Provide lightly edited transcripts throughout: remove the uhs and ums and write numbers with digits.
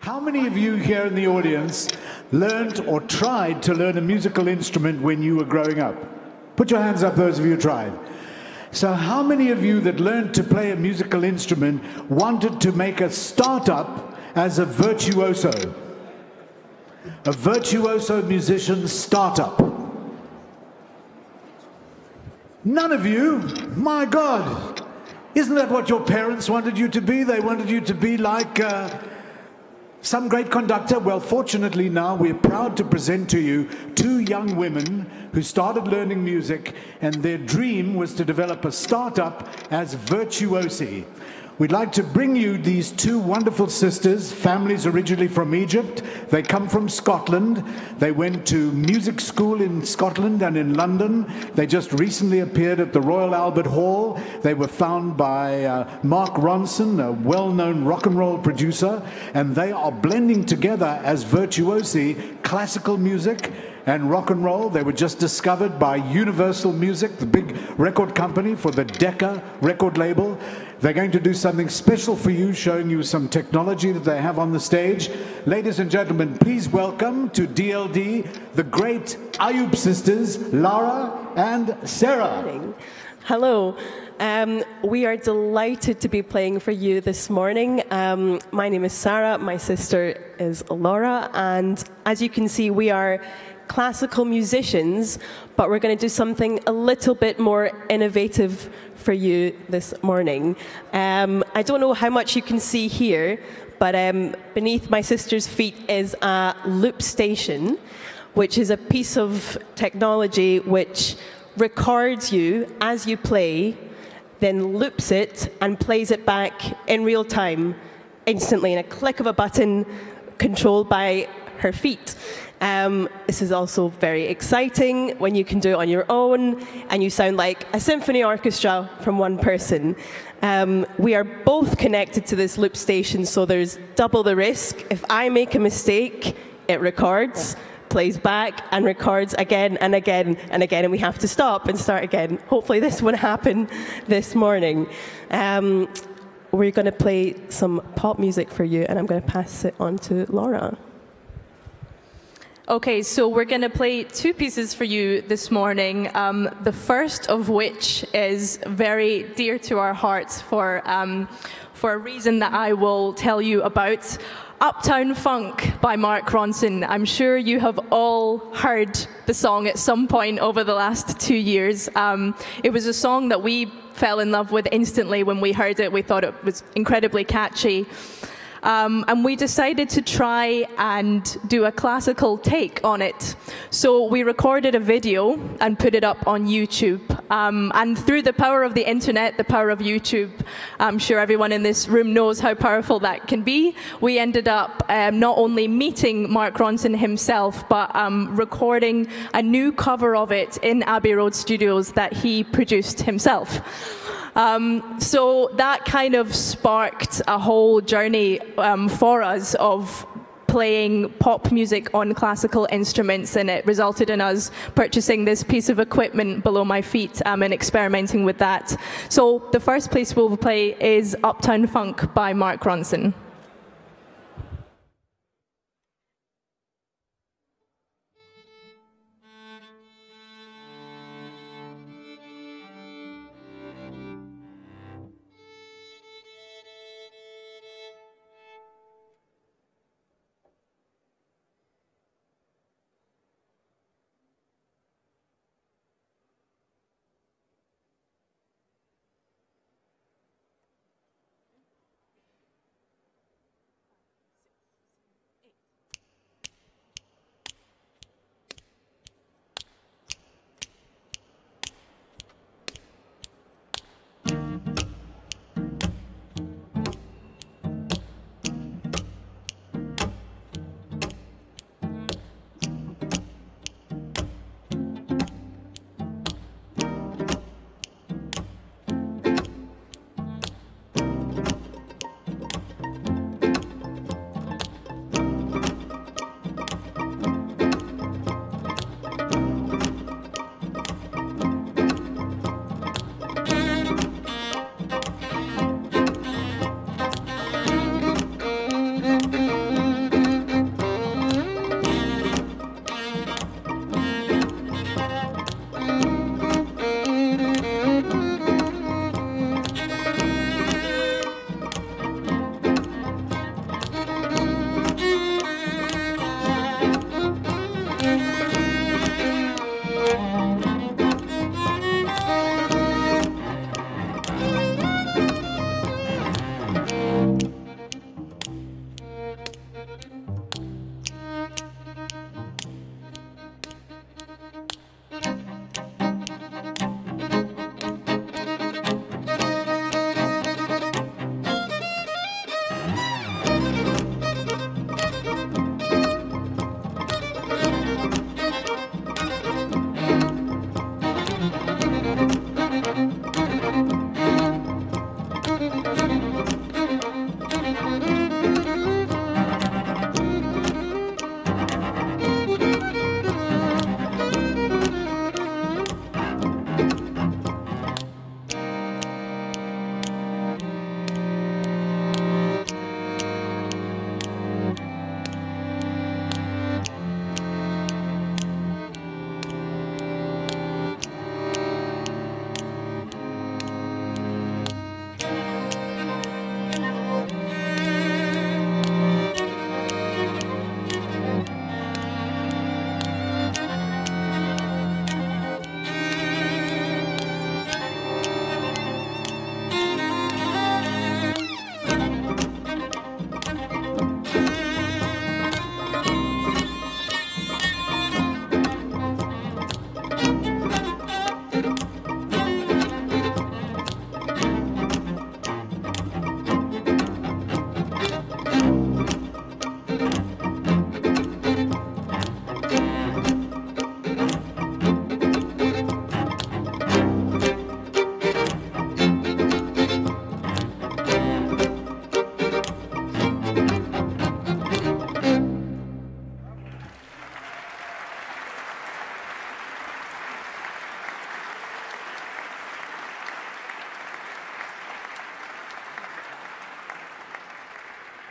How many of you here in the audience learned or tried to learn a musical instrument when you were growing up? Put your hands up, those of you who tried. So how many of you that learned to play a musical instrument wanted to make a startup as a virtuoso? A virtuoso musician startup? None of you? My God! Isn't that what your parents wanted you to be? They wanted you to be like some great conductor. Well, fortunately now we're proud to present to you two young women who started learning music, and their dream was to develop a startup as virtuosi. We'd like to bring you these two wonderful sisters, families originally from Egypt. They come from Scotland. They went to music school in Scotland and in London. They just recently appeared at the Royal Albert Hall. They were found by Mark Ronson, a well-known rock and roll producer, and they are blending together as virtuosi classical music and rock and roll. They were just discovered by Universal Music, the big record company for the Decca record label. They're going to do something special for you, showing you some technology that they have on the stage. Ladies and gentlemen, please welcome to DLD the great Ayoub Sisters, Lara and Sarah. Hello. We are delighted to be playing for you this morning. My name is Sarah, my sister is Laura, and as you can see, we are classical musicians, but we're going to do something a little bit more innovative for you this morning. I don't know how much you can see here, but beneath my sister's feet is a loop station, which is a piece of technology which records you as you play, then loops it and plays it back in real time, instantly, in a click of a button, controlled by her feet. This is also very exciting when you can do it on your own and you sound like a symphony orchestra from one person. We are both connected to this loop station, so there's double the risk. If I make a mistake, it records, plays back, and records again and again and again, and we have to stop and start again. Hopefully this won't happen this morning. We're going to play some pop music for you, and I'm going to pass it on to Laura. Okay, so we're going to play two pieces for you this morning, the first of which is very dear to our hearts for a reason that I will tell you about. Uptown Funk by Mark Ronson. I'm sure you have all heard the song at some point over the last 2 years. It was a song that we fell in love with instantly when we heard it. We thought it was incredibly catchy. And we decided to try and do a classical take on it. So we recorded a video and put it up on YouTube. And through the power of the internet, the power of YouTube, I'm sure everyone in this room knows how powerful that can be. We ended up not only meeting Mark Ronson himself, but recording a new cover of it in Abbey Road Studios that he produced himself. So that kind of sparked a whole journey for us of playing pop music on classical instruments, and it resulted in us purchasing this piece of equipment below my feet and experimenting with that. So the first piece we'll play is Uptown Funk by Mark Ronson.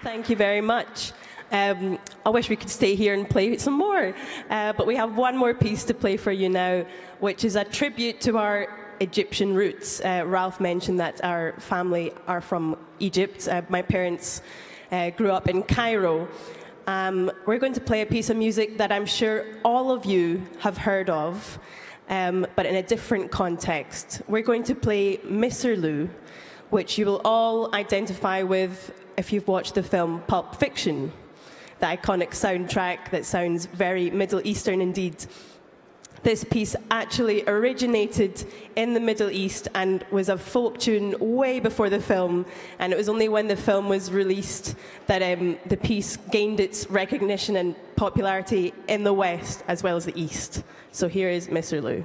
Thank you very much. I wish we could stay here and play some more, but we have one more piece to play for you now, which is a tribute to our Egyptian roots. Ralph mentioned that our family are from Egypt. My parents grew up in Cairo. We're going to play a piece of music that I'm sure all of you have heard of, but in a different context. We're going to play Misirlou, which you will all identify with if you've watched the film Pulp Fiction, the iconic soundtrack that sounds very Middle Eastern indeed. This piece actually originated in the Middle East and was a folk tune way before the film, and it was only when the film was released that the piece gained its recognition and popularity in the West as well as the East. So here is Misirlou.